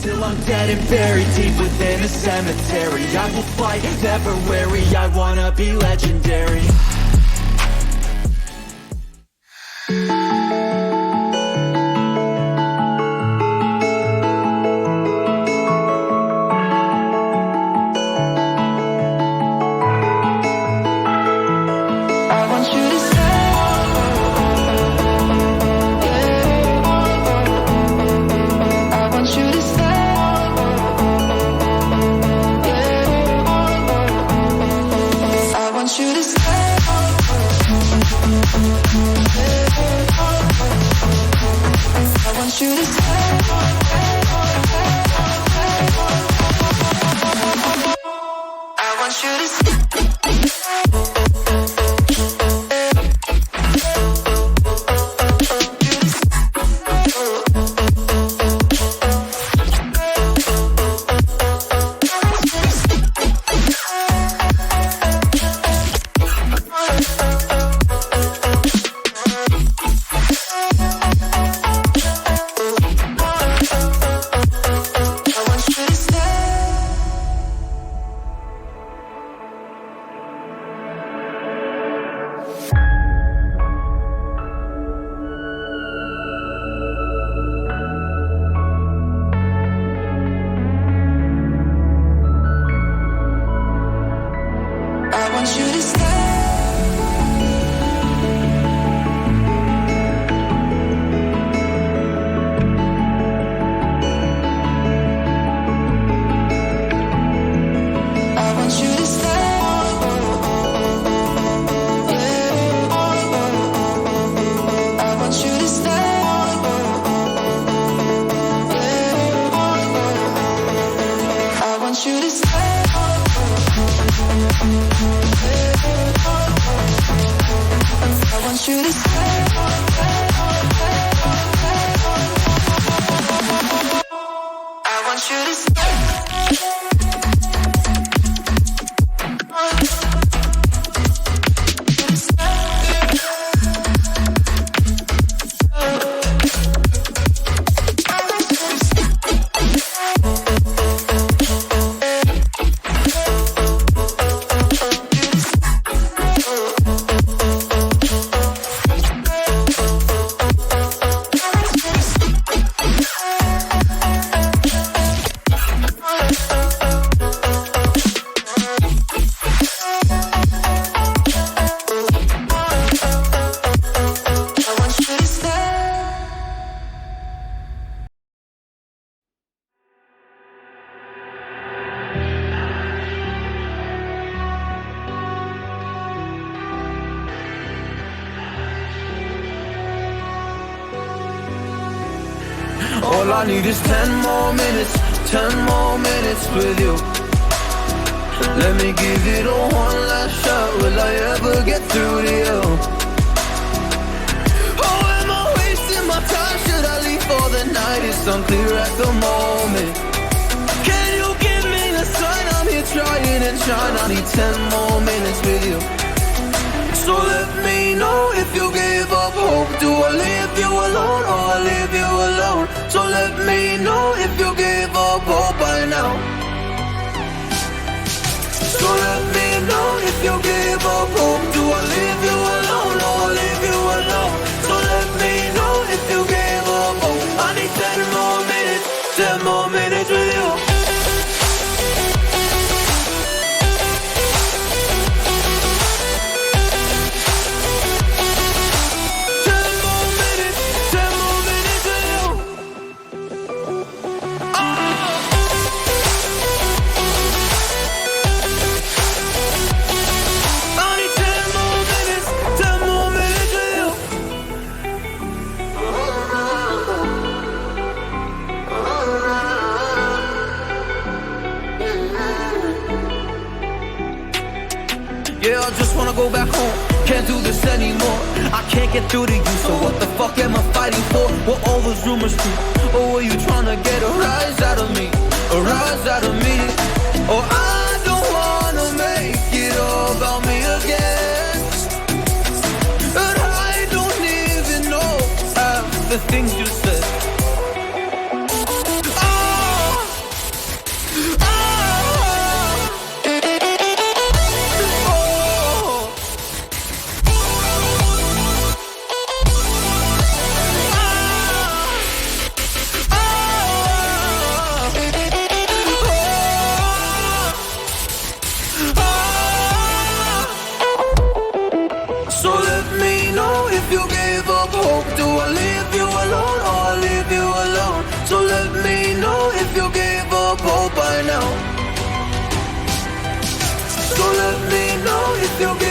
till I'm dead and buried deep within a cemetery. I will fight, never weary, I wanna be legendary. All I need is 10 more minutes, 10 more minutes with you. Let me give it a one last shot. Will I ever get through to you? Oh, am I wasting my time? Should I leave for the night? It's unclear at the moment. Can you give me a sign? I'm here trying and trying. I need 10 more minutes with you. So let me know if you give up hope. Do I leave you alone or I leave you alone? So let me know if you give up hope by now. So let me know if you give up hope. Do I leave you alone or I leave you alone? So let me know if you give up hope. I need 10 more minutes, 10 more minutes with you. Yeah, I just wanna go back home. Can't do this anymore. I can't get through to you, so what the fuck am I fighting for? Were all those rumors true? Or were you trying to get a rise out of me? A rise out of me? Or I don't wanna make it all about me again. But I don't even know half the things you said. Oh, You